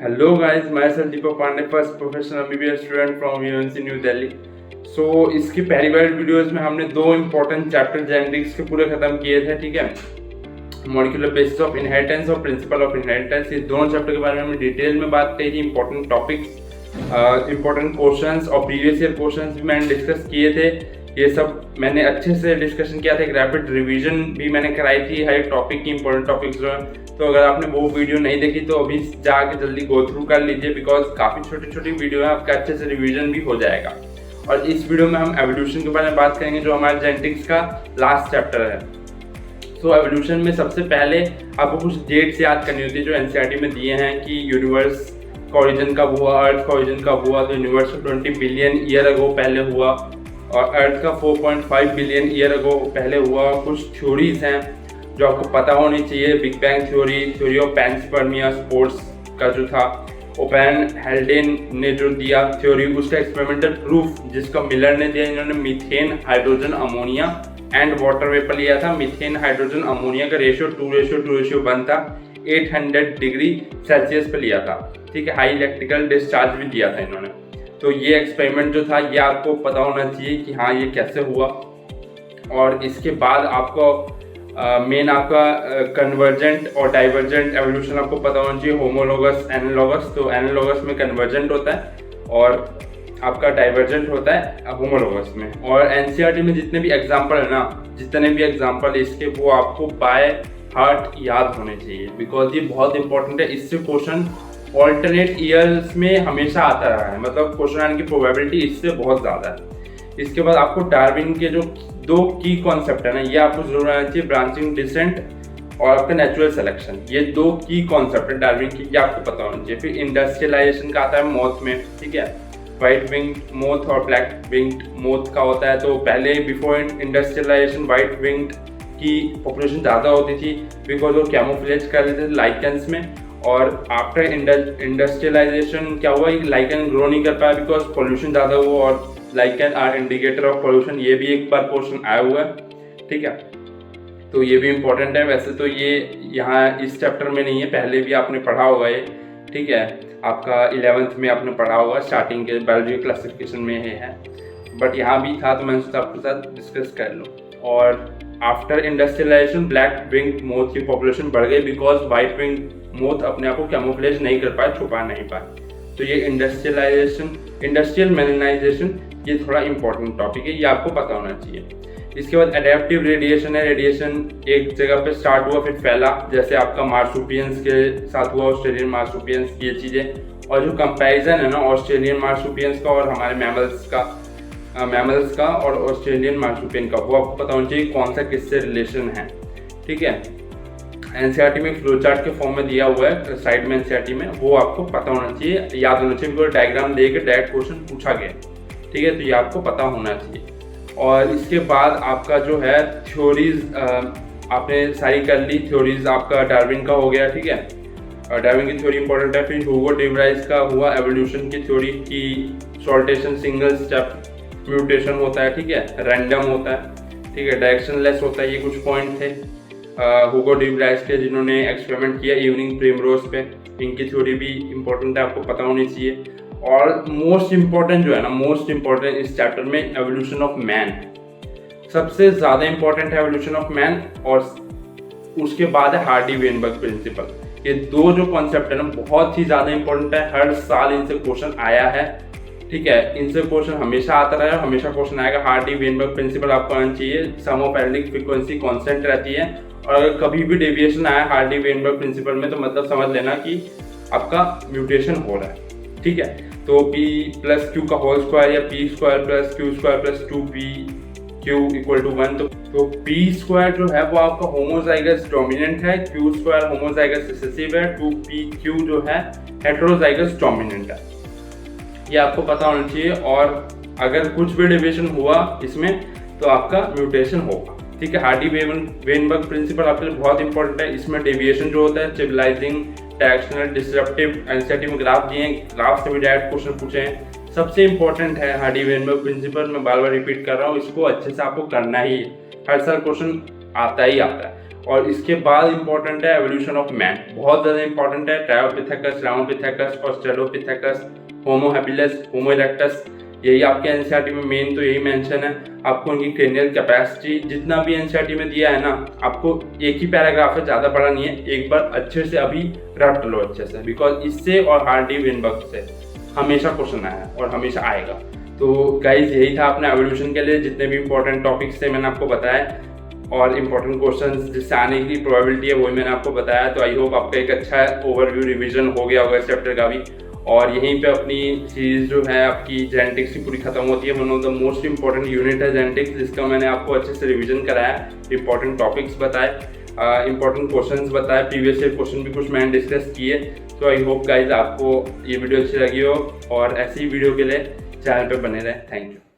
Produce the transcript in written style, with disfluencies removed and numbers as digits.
Hello guys, myself Deepak Pandey, first professional MBBS student from UNC New Delhi. So इसकी पहली बार videos में हमने दो इम्पोर्टेंट चैप्टर जेनेटिक्स के पूरे खत्म किए थे, ठीक है। मॉलिक्यूलर बेसिस ऑफ इनहेरिटेंस और प्रिंसिपल ऑफ इनहेरिटेंस, इस दोनों चैप्टर के बारे में हमने डिटेल में बात की थी। इंपॉर्टेंट टॉपिक्स, इंपॉर्टेंट क्वेश्चंस और प्रीवियस ईयर क्वेश्चंस भी मैंने डिस्कस किए थे। ये सब मैंने अच्छे से डिस्कशन किया था। एक रैपिड रिवीजन भी मैंने कराई थी हर एक टॉपिक की, इंपॉर्टेंट टॉपिक्स जो है। तो अगर आपने वो वीडियो नहीं देखी तो अभी जाके जल्दी गो थ्रू कर लीजिए, बिकॉज काफ़ी छोटी छोटी वीडियो है, आपका अच्छे से रिवीजन भी हो जाएगा। और इस वीडियो में हम एवोल्यूशन के बारे में बात करेंगे, जो हमारे जेनेटिक्स का लास्ट चैप्टर है। सो एवोल्यूशन में सबसे पहले आपको कुछ डेट्स याद करनी होती है जो एनसीईआरटी में दिए हैं कि यूनिवर्स का ओरिजिन कब हुआ, अर्थ का ओरिजिन कब हुआ। तो यूनिवर्स 20 बिलियन ईयर अगो पहले हुआ और अर्थ का 4.5 बिलियन ईयर अगो पहले हुआ। कुछ थ्योरीज हैं जो आपको पता होनी चाहिए। Big bang theory, theory of panspermia spores का जो था ओपन हेल्डेन ने जो दिया थ्योरी, उसका एक्सपेरिमेंटल प्रूफ जिसका मिलर ने दिया। इन्होंने methane, hydrogen, ammonia and water vapour लिया था। मीथेन, हाइड्रोजन, अमोनिया का रेशियो 2:2:1 था। 800 डिग्री सेल्सियस पे लिया था, ठीक है। हाई इलेक्ट्रिकल डिस्चार्ज भी दिया था इन्होंने। तो ये एक्सपेरिमेंट जो था ये आपको पता होना चाहिए कि हाँ ये कैसे हुआ। और इसके बाद आपको मेन आपका कन्वर्जेंट और डाइवर्जेंट एवोल्यूशन आपको पता होना चाहिए। Homologous, analogous. तो एनालॉगस में कन्वर्जेंट होता है और आपका डाइवर्जेंट होता है होमोलोगस में। और एनसीईआरटी में जितने भी एग्जाम्पल है ना, जितने भी एग्जाम्पल इसके, वो आपको बाय हार्ट याद होने चाहिए, बिकॉज ये बहुत इंपॉर्टेंट है। इससे क्वेश्चन ऑल्टरनेट ईयर्स में हमेशा आता रहा है, मतलब क्वेश्चन आने की प्रोबेबिलिटी इससे बहुत ज़्यादा है। इसके बाद आपको डार्विन के जो दो की कॉन्सेप्ट है ना, ये आपको जरूर आना चाहिए। ब्रांचिंग डिसेंट और आपका नेचुरल सिलेक्शन, ये दो की कॉन्सेप्ट है डार्विन की, ये आपको पता होना चाहिए। फिर इंडस्ट्रियलाइजेशन का आता है मॉथ में, ठीक है। वाइट विंग्ड मोथ और ब्लैक विंग्ड मोथ का होता है। तो पहले बिफोर इंडस्ट्रियलाइजेशन वाइट विंग्ड की पॉपुलेशन ज़्यादा होती थी, बिकॉज वो कैमोफ्लेज कर लेते थे लाइकेंस में। और आफ्टर इंडस्ट्रियलाइजेशन क्या हुआ, लाइकेन ग्रो नहीं कर पाया बिकॉज पोल्यूशन ज़्यादा हुआ। और lichen are indicator of pollution, ये भी एक बार क्वेश्चन आया हुआ है, ठीक है। तो ये भी इम्पोर्टेंट है। वैसे तो ये यहाँ इस चैप्टर में नहीं है, पहले भी आपने पढ़ा होगा ये, ठीक है। आपका 11th में आपने पढ़ा होगा, स्टार्टिंग के बायोलॉजी क्लासिफिकेशन में है, बट यहाँ भी था तो मैंने सोचा आपके साथ डिस्कस कर लो। और after industrialization black winged moth की पॉपुलेशन बढ़ गई, बिकॉज वाइट विंग्ड मोथ अपने आप को कैमोफ्लेज नहीं कर पाए, छुपा नहीं पाए। तो ये इंडस्ट्रियलाइजेशन, इंडस्ट्रियल मेलानाइजेशन, ये थोड़ा इंपॉर्टेंट टॉपिक है, ये आपको पता होना चाहिए। इसके बाद एडेप्टिव रेडिएशन है। रेडिएशन एक जगह पे स्टार्ट हुआ फिर फैला, जैसे आपका मार्सुपियंस के साथ हुआ, ऑस्ट्रेलियन मार्सुपियंस, ये चीज़ें। और जो कंपैरिजन है ना ऑस्ट्रेलियन मार्सुपियंस का और हमारे मैमल्स का और ऑस्ट्रेलियन मार्सुपियन का, वो आपको पता होना चाहिए कौन सा किससे रिलेशन है, ठीक है। एनसीईआरटी में फ्लो चार्ट के फॉर्म में दिया हुआ है साइड में एनसीईआरटी में, वो आपको पता होना चाहिए, याद होना चाहिए, बिकॉज डायग्राम देकर डायरेक्ट क्वेश्चन पूछा गया, ठीक है। तो ये आपको पता होना चाहिए। और इसके बाद आपका जो है थ्योरीज आपने सारी कर ली। थ्योरीज आपका डार्विन का हो गया, ठीक है। और डार्विन की थ्योरी इंपॉर्टेंट है। फिर ह्यूगो डे व्राइस का हुआ एवोल्यूशन की थ्योरी की सॉल्टेशन सिंगल स्टेप म्यूटेशन होता है, ठीक है, रैंडम होता है, ठीक है, डायरेक्शनलेस होता है। ये कुछ पॉइंट थे ह्यूगो डे व्राइस के, जिन्होंने एक्सपेरिमेंट किया इवनिंग प्रिमरोज पे। इनकी थ्योरी भी इंपॉर्टेंट है, आपको पता होनी चाहिए। और मोस्ट इम्पॉर्टेंट जो है ना, मोस्ट इम्पॉर्टेंट इस चैप्टर में एवोल्यूशन ऑफ मैन, सबसे ज़्यादा इम्पॉर्टेंट है एवोल्यूशन ऑफ मैन। और उसके बाद है हार्डी-वेनबर्ग प्रिंसिपल। ये दो जो कॉन्सेप्ट है ना बहुत ही ज़्यादा इंपॉर्टेंट है, हर साल इनसे क्वेश्चन आया है, ठीक है। इनसे क्वेश्चन हमेशा आता रहा है, हमेशा क्वेश्चन आएगा। हार्डी-वेनबर्ग प्रिंसिपल आपको आना चाहिए। सम ऑफ एल्डिक फ्रीक्वेंसी कांस्टेंट रहती है, और अगर कभी भी डेविएशन आया हार्डी-वेनबर्ग प्रिंसिपल में, तो मतलब समझ लेना कि आपका म्यूटेशन हो रहा है, ठीक है। तो p + q का होल स्क्वायर या p² + q² + 2pq = 1। तो p² जो है वो आपका होमोजाइगस डोमिनेंट है, q² होमोजाइगस रिसेसिव है, 2pq जो है हेटेरोजाइगस डोमिनेंट है। ये आपको पता होना चाहिए। और अगर कुछ भी डेविएशन हुआ इसमें तो आपका म्यूटेशन होगा, ठीक है। हार्डी-वेनबर्ग प्रिंसिपल आपके लिए बहुत इंपॉर्टेंट है। इसमें डेविएशन जो होता है स्टेबलाइजिंग, डायरेक्शनल, डिसरप्टिव, एनसीईआरटी में ग्राफ दिए हैं, ग्राफ से भी डायरेक्ट क्वेश्चन पूछे हैं। सबसे इंपॉर्टेंट है हार्डी-वेनबर्ग प्रिंसिपल। मैं बार बार रिपीट कर रहा हूँ, इसको अच्छे से आपको करना ही है, हर साल क्वेश्चन आता ही आता है। और इसके बाद इंपॉर्टेंट है एवोल्यूशन ऑफ मैन, बहुत ज़्यादा इंपॉर्टेंट है। ट्रायोपिथेकस, राउंडपिथेकस, ऑस्ट्रेलोपिथेकस, होमो हैबिलिस, होमो इरेक्टस, यही आपके एनसीईआरटी में मेन तो यही मेंशन है। आपको उनकी क्रेनियल कैपेसिटी जितना भी एनसीईआरटी में दिया है ना, आपको एक ही पैराग्राफ है, ज़्यादा बड़ा नहीं है, एक बार अच्छे से अभी रट लो अच्छे से, बिकॉज इससे और हार्डी विनबर्ग से हमेशा क्वेश्चन आया है और हमेशा आएगा। तो गाइज यही था अपने एवोल्यूशन के लिए, जितने भी इंपॉर्टेंट टॉपिक्स थे मैंने आपको बताया और इंपॉर्टेंट क्वेश्चंस जिससे आने की प्रोबेबिलिटी है वही मैंने आपको बताया। तो आई होप आपका एक अच्छा ओवरव्यू रिवीजन हो गया होगा इस चैप्टर का भी। और यहीं पे अपनी सीरीज जो है आपकी जेनेटिक्स की पूरी खत्म होती है। One of the most important unit है जेनेटिक्स, जिसका मैंने आपको अच्छे से रिवीजन कराया, इंपॉर्टेंट टॉपिक्स बताए, इंपॉर्टेंट क्वेश्चंस बताए, प्रीवियस ईयर क्वेश्चन भी कुछ मैंने डिस्कस किए। तो आई होप गाइज आपको ये वीडियो अच्छी लगी हो और ऐसी ही वीडियो के लिए चैनल पे बने रहे। Thank you.